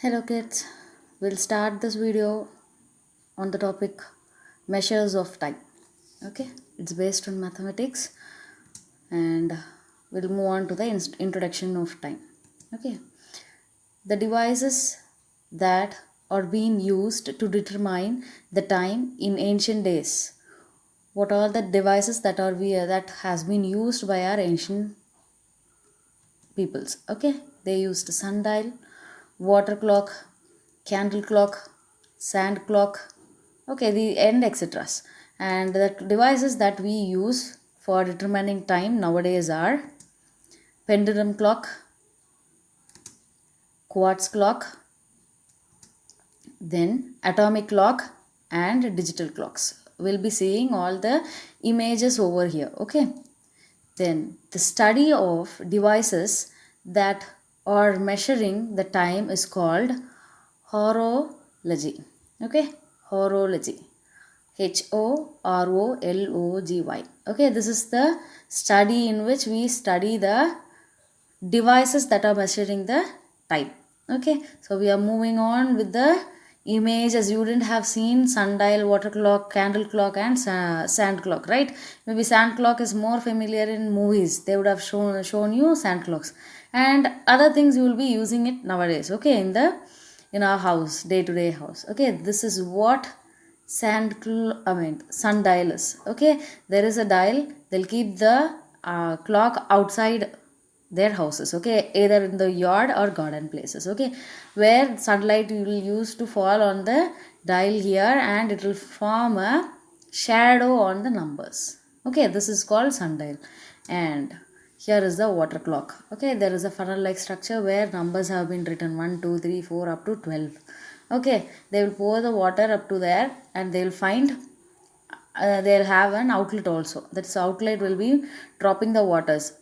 Hello kids, we'll start this video on the topic measures of time. Okay, it's based on mathematics and we'll move on to the introduction of time. Okay, the devices that are being used to determine the time in ancient days. What are the devices that has been used by our ancient peoples? Okay, they used sundial, water clock, candle clock, sand clock, okay, the end etc. And the devices that we use for determining time nowadays are pendulum clock, quartz clock, then atomic clock and digital clocks. We'll be seeing all the images over here. Okay, then the study of devices that are measuring the time is called horology. Okay, horology. Horology. Okay, this is the study in which we study the devices that are measuring the time. Okay, so we are moving on with the image. As you didn't have seen sundial, water clock, candle clock and sand clock, right? Maybe sand clock is more familiar in movies. They would have shown you sand clocks and other things. You will be using it nowadays, okay, in our house, day to day house. Okay, this is what sundial is. Okay, there is a dial. They'll keep the clock outside their houses, okay, either in the yard or garden places, okay, where sunlight will use to fall on the dial here and it will form a shadow on the numbers. Okay, this is called sundial. And here is the water clock. Okay, there is a funnel like structure where numbers have been written 1 2 3 4 up to 12. Okay, they will pour the water up to there and they will find they'll have an outlet also. That's outlet will be dropping the waters.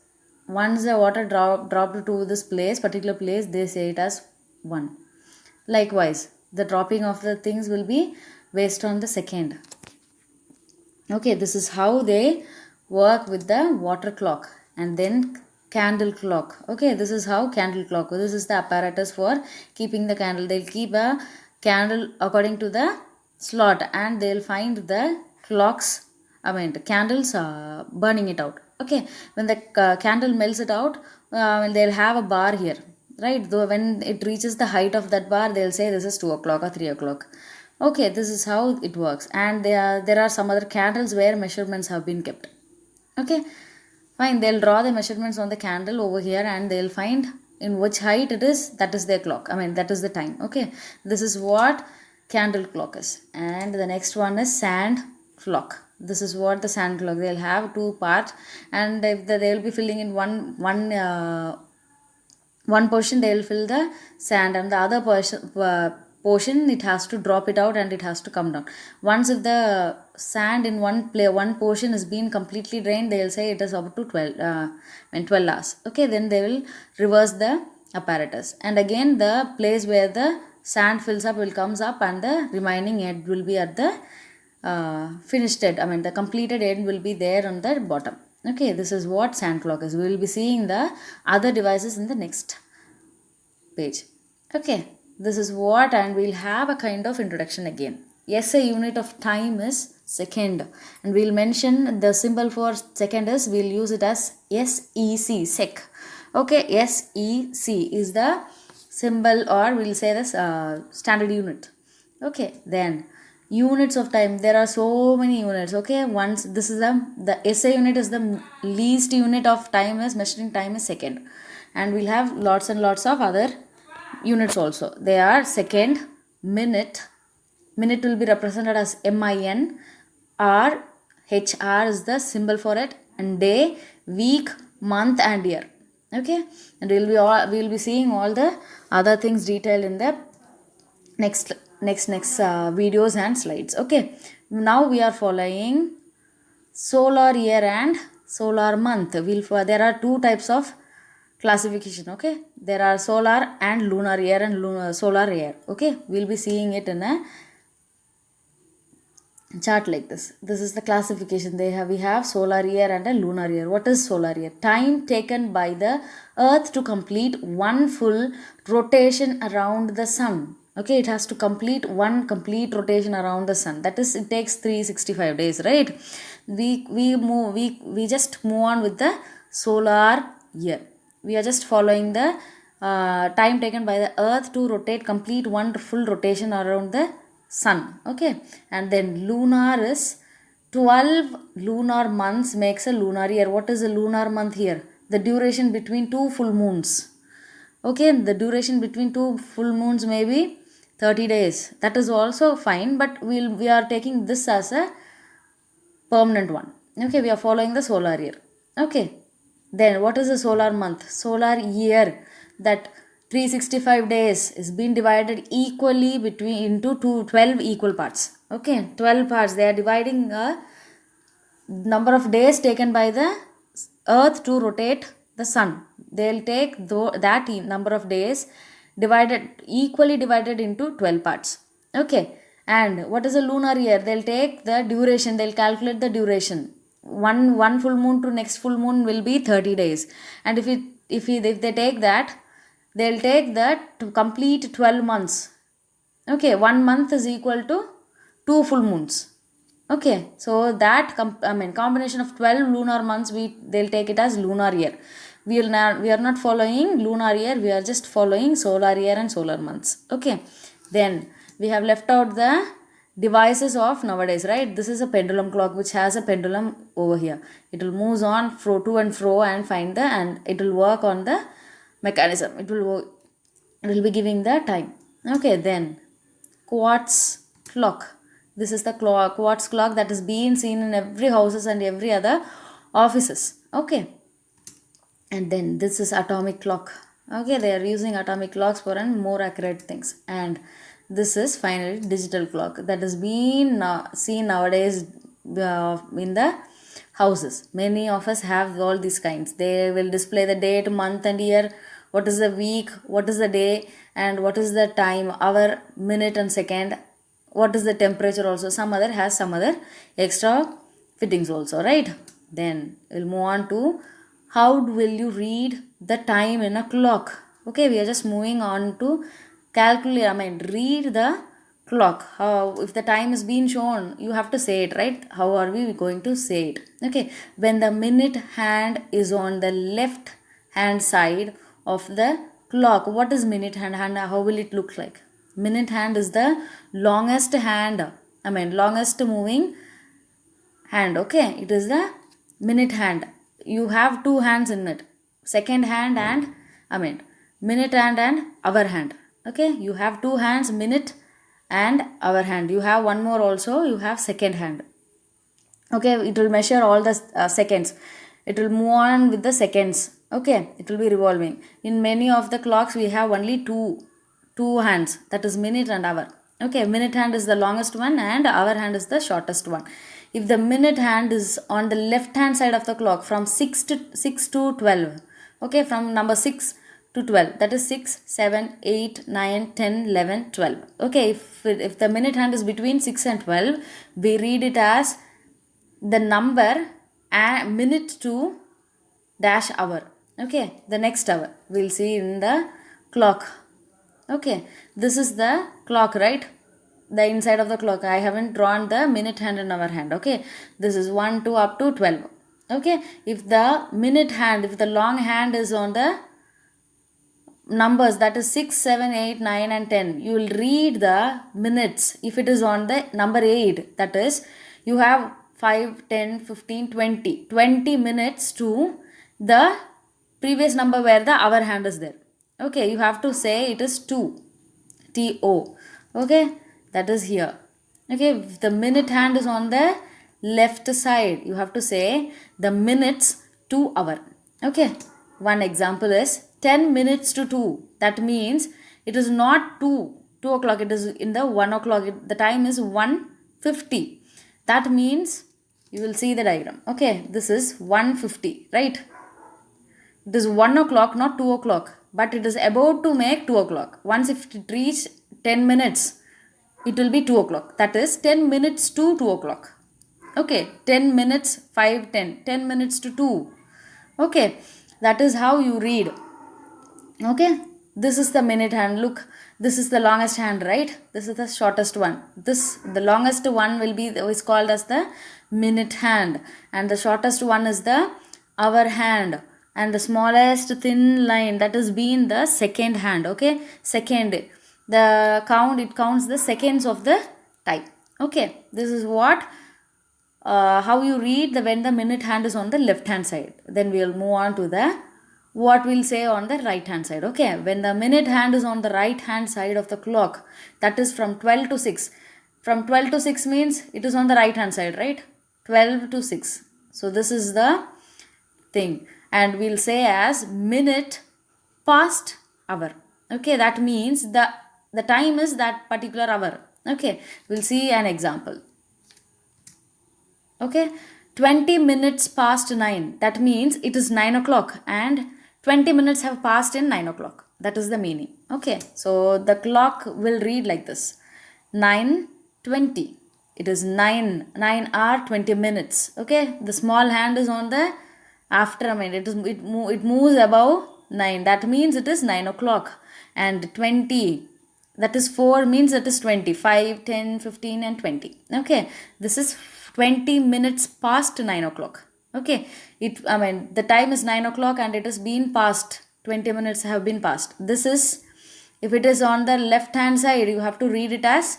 Once the water dropped to this particular place, they say it as 1. Likewise, the dropping of the things will be based on the second. Okay, this is how they work with the water clock. And then candle clock. Okay, this is how candle clock. This is the apparatus for keeping the candle. They'll keep a candle according to the slot and they'll find the clocks, the candles burning it out. Okay, when the candle melts it out, they'll have a bar here, right? Though when it reaches the height of that bar, they'll say this is 2 o'clock or 3 o'clock. Okay, this is how it works. And there are some other candles where measurements have been kept. Okay, fine. They'll draw the measurements on the candle over here and they'll find in which height it is. That is their clock. That is the time. Okay, this is what candle clock is. And the next one is sand clock. This is what the sand clock. They'll have two parts, and if they'll be filling in one portion they will fill the sand and the other portion it has to drop it out and it has to come down. Once if the sand in one portion is being completely drained, they will say it is up to 12 hours. Okay, then they will reverse the apparatus and again the place where the sand fills up will comes up and the remaining end will be at the finished end. The completed end will be there on the bottom. Okay, this is what sand clock is. We will be seeing the other devices in the next page. Okay, this is what, and we'll have a kind of introduction again. SI unit of time is second, and we'll mention the symbol for second is we'll use it as SEC, sec. Okay, SEC is the symbol, or we'll say this standard unit. Okay, then units of time, there are so many units. Okay, once this is the SI unit is the least unit of time is measuring time is second, and we'll have lots and lots of other units also. They are second, minute. Minute will be represented as MIN. HR is the symbol for it, and day, week, month and year. Okay, and we'll be seeing all the other things detailed in the next videos and slides. Okay, now we are following solar year and solar month. There are two types of classification. Okay, there are solar and lunar year and solar year. Okay, we'll be seeing it in a chart like this. This is the classification they have. We have solar year and a lunar year. What is solar year? Time taken by the earth to complete one full rotation around the sun. Okay, it has to complete one complete rotation around the sun. That is, it takes 365 days, right? We just move on with the solar year. We are just following the time taken by the earth to rotate complete one full rotation around the sun. Okay, and then lunar is 12 lunar months makes a lunar year. What is a lunar month here? The duration between two full moons. Okay, the duration between two full moons may be 30 days. That is also fine, but we are taking this as a permanent one. Okay, we are following the solar year. Okay, then what is a solar month? Solar year, that 365 days is being divided equally between into 12 equal parts. Okay, 12 parts. They are dividing a number of days taken by the earth to rotate the sun. They'll take that number of days divided equally divided into 12 parts. Okay, and what is a lunar year? They'll take the duration, they'll calculate the duration. One full moon to next full moon will be 30 days, and if they take that, they'll take that to complete 12 months. Okay, 1 month is equal to 2 full moons. Okay, so that combination of 12 lunar months, they'll take it as lunar year. We are not following lunar year, we are just following solar year and solar months. Okay, then we have left out the devices of nowadays, right? This is a pendulum clock which has a pendulum over here. It will moves on to and fro and find the, and it will work on the mechanism. It will be giving the time. Okay, then quartz clock. This is the quartz clock that is being seen in every houses and every other offices. Okay, and then this is atomic clock. Okay, they are using atomic clocks for and more accurate things. And this is finally digital clock that is being seen nowadays in the houses. Many of us have all these kinds. They will display the date, month and year, what is the week, what is the day, and what is the time, hour, minute and second, what is the temperature also. Some other has some other extra fittings also, right? Then we'll move on to how will you read the time in a clock. Okay, we are just moving on to calculate, read the clock. How, if the time is being shown, you have to say it, right? How are we going to say it? Okay, when the minute hand is on the left hand side of the clock. What is minute hand? How will it look like? Minute hand is the longest hand, longest moving hand. Okay, it is the minute hand. You have two hands in it, second hand and minute hand and hour hand. Okay, you have two hands, minute and hour hand. You have one more also, you have second hand. Okay, it will measure all the seconds. It will move on with the seconds. Okay, it will be revolving. In many of the clocks we have only two hands, that is minute and hour. Okay, minute hand is the longest one and hour hand is the shortest one. If the minute hand is on the left hand side of the clock from 6 to 12, okay, from number 6 to 12, that is 6, 7, 8, 9, 10, 11, 12. Okay, if the minute hand is between 6 and 12, we read it as the number minute to dash hour. Okay, the next hour we'll see in the clock. Okay, this is the clock, right? The inside of the clock. I haven't drawn the minute hand and hour hand. Okay, this is 1 to up to 12. Okay, if the minute hand, if the long hand is on the numbers, that is 6, 7, 8, 9 and 10, you will read the minutes. If it is on the number 8, that is you have 5, 10, 15, 20 20 minutes to the previous number where the hour hand is there. Okay, you have to say it is 2, T-O. Okay, that is here. Okay, if the minute hand is on the left side, you have to say the minutes to hour. Okay, one example is 10 minutes to 2. That means it is not 2 o'clock, it is in the 1 o'clock. The time is 1:50. That means you will see the diagram. Okay, this is 1:50, right? It is 1 o'clock, not 2 o'clock, but it is about to make 2 o'clock. Once if it reach 10 minutes, it will be 2 o'clock. That is 10 minutes to 2 o'clock. Okay, 10 minutes, 5, 10. 10 minutes to 2. Okay, that is how you read. Okay, this is the minute hand. Look, this is the longest hand, right? This is the shortest one. The longest one will be is called as the minute hand, and the shortest one is the hour hand, and the smallest thin line that is being the second hand. Okay, second, the count, it counts the seconds of the time. Okay, this is what how you read the when the minute hand is on the left hand side. Then we will move on to the what we'll say on the right hand side. Okay, when the minute hand is on the right hand side of the clock, that is from 12 to 6. From 12 to 6 means it is on the right hand side, right? 12 to 6. So this is the thing, and we'll say as minute past hour. Okay, that means the time is that particular hour. Okay, we'll see an example. Okay, 20 minutes past 9. That means it is 9 o'clock and 20 minutes have passed in 9 o'clock. That is the meaning. Okay, so the clock will read like this: 9:20. It is 9 hour 20 minutes. Okay, the small hand is on the after, I mean, it moves above 9. That means it is 9 o'clock. And 20, that is 4 means that is 20. 5, 10, 15 and 20. Okay, this is 20 minutes past 9 o'clock. Okay, the time is 9 o'clock and it has been past. 20 minutes have been passed. This is, if it is on the left hand side, you have to read it as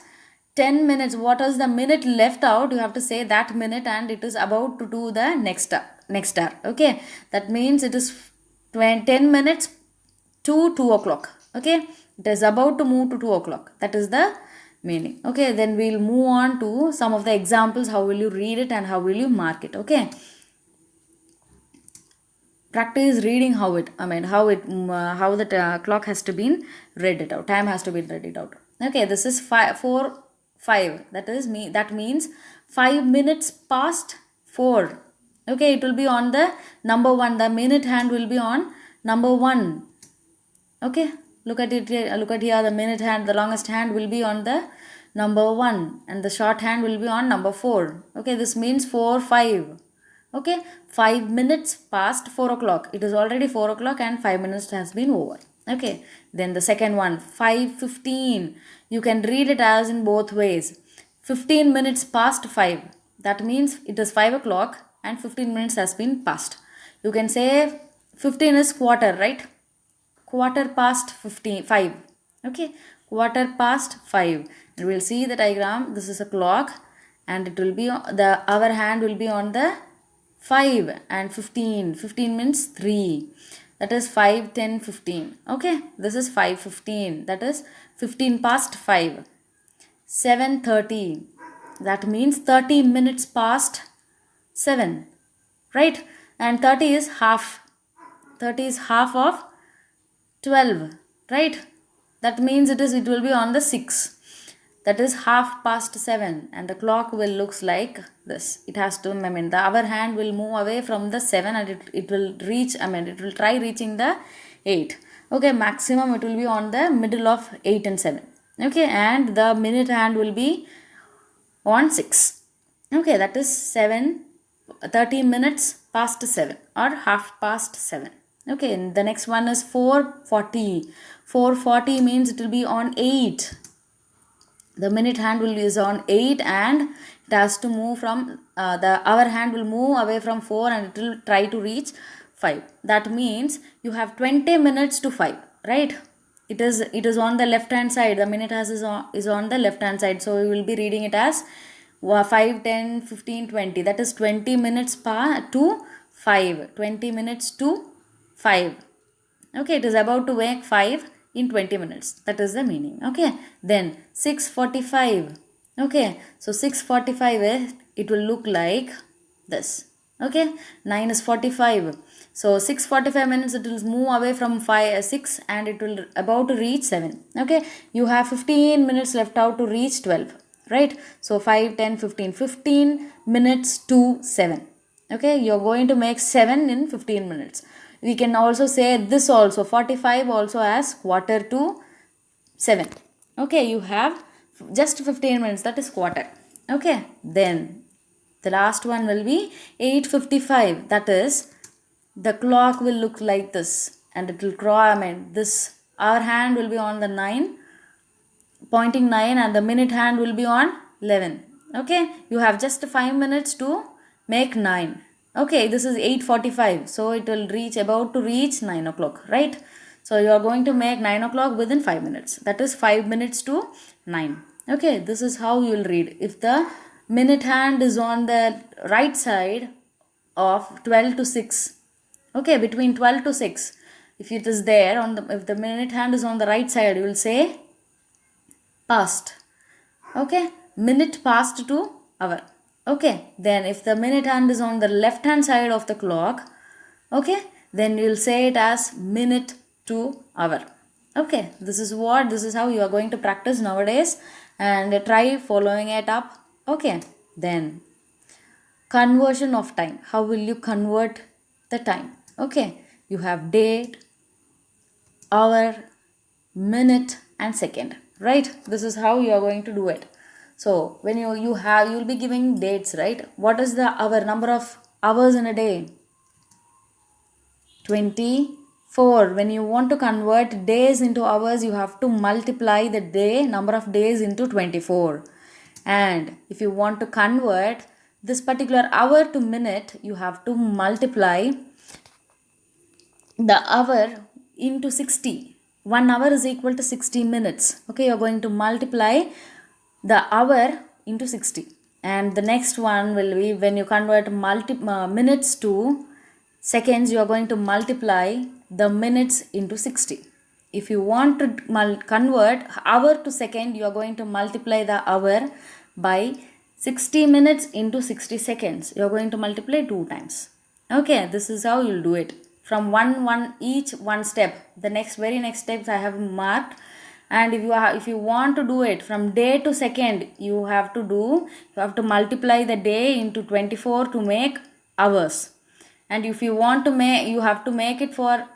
10 minutes. What is the minute left out? You have to say that minute and it is about to do the next hour. Okay, that means it is 10 minutes to 2 o'clock. Okay, it is about to move to 2 o'clock. That is the meaning. Okay, then we'll move on to some of the examples. How will you read it and how will you mark it? Okay, practice reading how the clock has to be read it out, time has to be read it out. Okay, this is 5. That means 5 minutes past 4. Okay, it will be on the number 1. The minute hand will be on number 1. Okay, look at it here. Look at here, the minute hand, the longest hand will be on the number 1 and the short hand will be on number 4. Okay, this means 4, 5. Okay, 5 minutes past 4 o'clock. It is already 4 o'clock and 5 minutes has been over. Okay, then the second one, 5:15. You can read it as in both ways. 15 minutes past 5. That means it is 5 o'clock and 15 minutes has been passed. You can say 15 is quarter, right? Quarter past 5. Okay, quarter past 5. And we'll see the diagram. This is a clock and it will be, the hour hand will be on the 5 and 15. 15 means 3. That is 5, 10, 15. Okay, this is 5:15. That is 15 past 5. 7:30. That means 30 minutes past 7. Right? And 30 is half. 30 is half of 12. Right? That means it will be on the 6. That is half past 7 and the clock will looks like this. It has to, the hour hand will move away from the 7 and it will reach, it will try reaching the 8. Okay, maximum it will be on the middle of 8 and 7. Okay, and the minute hand will be on 6. Okay, that is 30 minutes past 7 or half past 7. Okay, and the next one is 4:40. 4:40 means it will be on 8. The minute hand will is on 8 and it has to move from the hour hand will move away from 4 and it will try to reach 5. That means you have 20 minutes to 5, right? It is on the left hand side. The minute has is on the left hand side. So we will be reading it as 5, 10, 15, 20. That is 20 minutes to 5. 20 minutes to 5. Okay, it is about to make 5 in 20 minutes. That is the meaning. Okay, then 6:45. Okay, so 6:45 it will look like this. Okay, 9 is 45. So 6:45 minutes it will move away from 6 and it will about to reach 7. Okay, you have 15 minutes left out to reach 12. Right, so 5, 10, 15. 15 minutes to 7. Okay, you're going to make 7 in 15 minutes. We can also say this also, 45 also as quarter to 7. Okay, you have just 15 minutes, that is quarter. Okay, then the last one will be 8:55, that is the clock will look like this, and it will cross, I mean this, our hand will be on the 9, pointing 9, and the minute hand will be on 11. Okay, you have just 5 minutes to make 9. Okay, this is 8:45, so it will reach, about to reach 9 o'clock, right? So you are going to make 9 o'clock within 5 minutes, that is 5 minutes to 9. Okay, this is how you will read. If the minute hand is on the right side of 12 to 6, okay, between 12 to 6, if it is there on the, if the minute hand is on the right side, you will say past. Okay, minute past to hour. Okay, then if the minute hand is on the left hand side of the clock, okay, then you will say it as minute to hour. Okay, this is how you are going to practice nowadays, and try following it up. Okay, then conversion of time. How will you convert the time? Okay, you have date, hour, minute, and second, right? This is how you are going to do it. So when you'll be giving dates, right? What is the hour, number of hours in a day? 24. When you want to convert days into hours, you have to multiply the day, number of days, into 24. And if you want to convert this particular hour to minute, you have to multiply the hour into 60. 1 hour is equal to 60 minutes. Okay, you're going to multiply the hour into 60. And the next one will be, when you convert minutes to seconds, you are going to multiply the minutes into 60. If you want to convert hour to second, you are going to multiply the hour by 60 minutes into 60 seconds. You are going to multiply 2 times. Okay, this is how you'll do it. From each one step. The very next steps I have marked. And if you want to do it from day to second, you have to multiply the day into 24 to make hours. And if you want to you have to make it for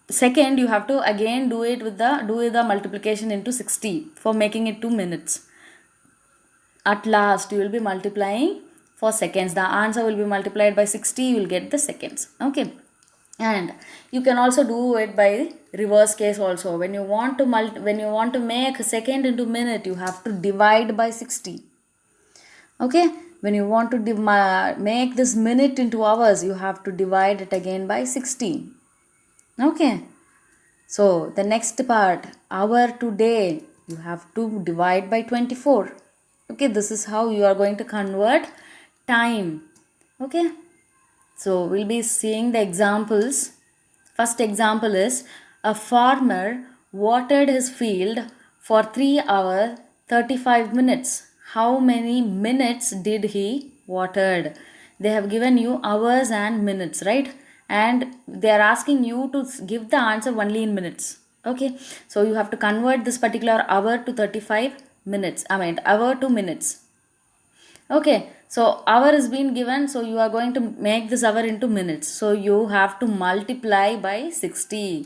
second, you have to again do the multiplication into 60 for making it 2 minutes. At last you will be multiplying for seconds. The answer will be multiplied by 60, you will get the seconds. Okay, and you can also do it by reverse case also. When you want to make second into minute, you have to divide by 60. Okay, when you want to make this minute into hours, you have to divide it again by 60. Okay, so the next part, hour to day, you have to divide by 24. Okay, this is how you are going to convert time. Okay, so we'll be seeing the examples. First example is, a farmer watered his field for 3 hours 35 minutes. How many minutes did he watered? They have given you hours and minutes, right? And they are asking you to give the answer only in minutes. Okay, so you have to convert this particular hour to 35 minutes. I mean hour to minutes. Okay, so hour is being given, so you are going to make this hour into minutes. So you have to multiply by 60.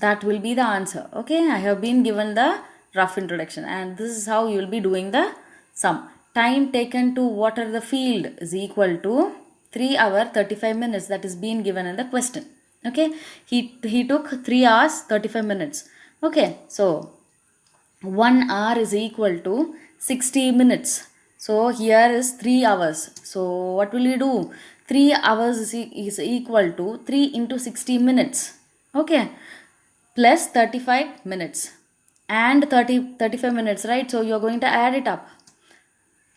That will be the answer. Okay, I have been given the rough introduction, and this is how you will be doing the sum. Time taken to water the field is equal to 3 hours 35 minutes. That is being given in the question. Okay, he took 3 hours 35 minutes. Okay, so 1 hour is equal to 60 minutes. So here is 3 hours. So what will you do? 3 hours is equal to 3 into 60 minutes. Okay, plus 35 minutes and 35 minutes, right? So you are going to add it up.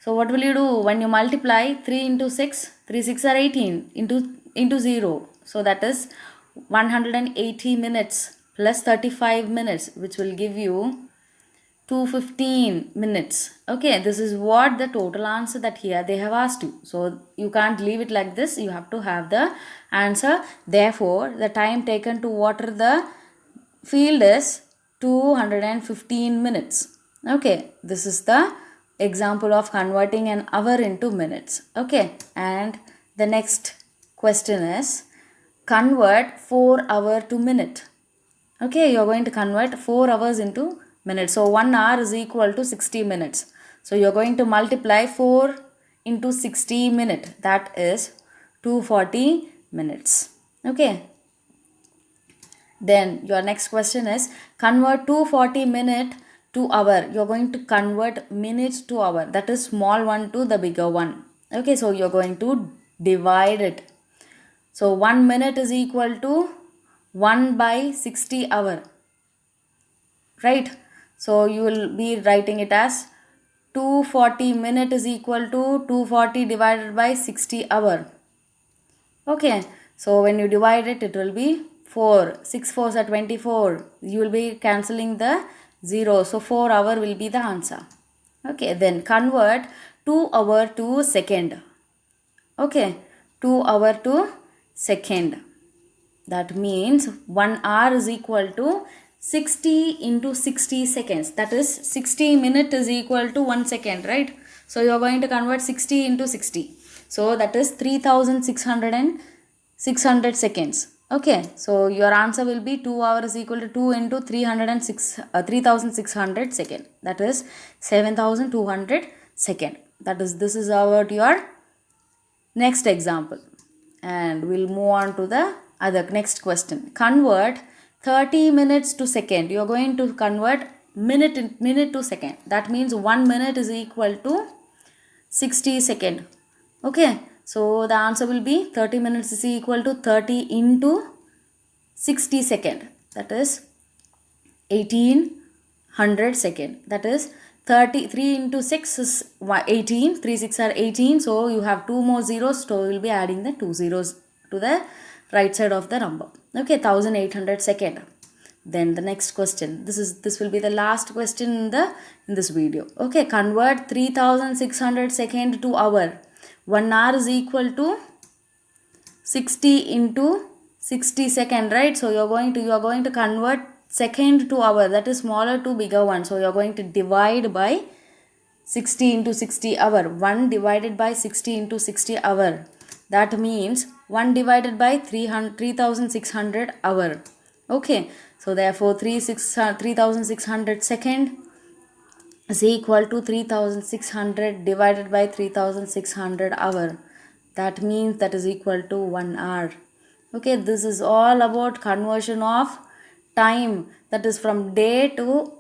So what will you do? When you multiply 3 into 6, 3 6 are 18 into 0. So that is 180 minutes plus 35 minutes, which will give you 215 minutes. Okay, this is what the total answer that here they have asked you. So you can't leave it like this. You have to have the answer. Therefore, the time taken to water the field is 215 minutes. Okay, this is the example of converting an hour into minutes. Okay, and the next question is, convert 4 hour to minute. Okay, you are going to convert 4 hours into minutes. So 1 hour is equal to 60 minutes. So you're going to multiply 4 into 60 minute. That is 240 minutes. Okay. Then your next question is convert 240 minute to hour. You're going to convert minutes to hour. That is small one to the bigger one. Okay, so you're going to divide it. So 1 minute is equal to 1 by 60 hour. Right? So you will be writing it as 240 minute is equal to 240 divided by 60 hour. Okay, so when you divide it, it will be 4. 6 4s are 24. You will be cancelling the 0. So 4 hour will be the answer. Okay, then convert 2 hour to second. Okay, 2 hour to second. That means 1 hour is equal to 60 into 60 seconds. That is 60 minute is equal to 1 second, right? So you are going to convert 60 into 60. So that is 3600 and 600 seconds. Okay, so your answer will be 2 hours is equal to 2 into 3600 second. That is 7200 second. That is, this is about your next example. And we'll move on to the other next question. Convert 30 minutes to second. You are going to convert minute to second. That means 1 minute is equal to 60 second. Okay, so the answer will be 30 minutes is equal to 30 into 60 second. That is 1800 second. That is 33 into 6 is 18. 3 6 are 18. So you have 2 more zeros. So we will be adding the 2 zeros to the right side of the number. Okay, 1800 second. Then the next question. This will be the last question in this video. Okay, convert 3600 second to hour. 1 hour is equal to 60 into 60 second, right? So you are going to convert second to hour. That is smaller to bigger one. So you are going to divide by 60 into 60 hour. 1 divided by 60 into 60 hour. That means 1 divided by 3600 hour. Okay, so therefore 3600 second is equal to 3600 divided by 3600 hour. That means that is equal to 1 hour. Okay, this is all about conversion of time, that is from day to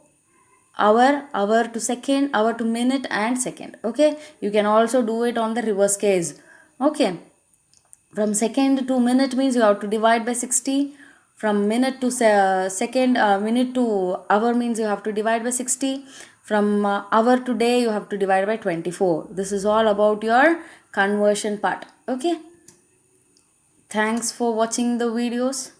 hour, hour to second, hour to minute and second. Okay, you can also do it on the reverse case. Okay, from second to minute means you have to divide by 60. From minute to second, minute to hour means you have to divide by 60. From hour to day you have to divide by 24. This is all about your conversion part. Okay, thanks for watching the videos.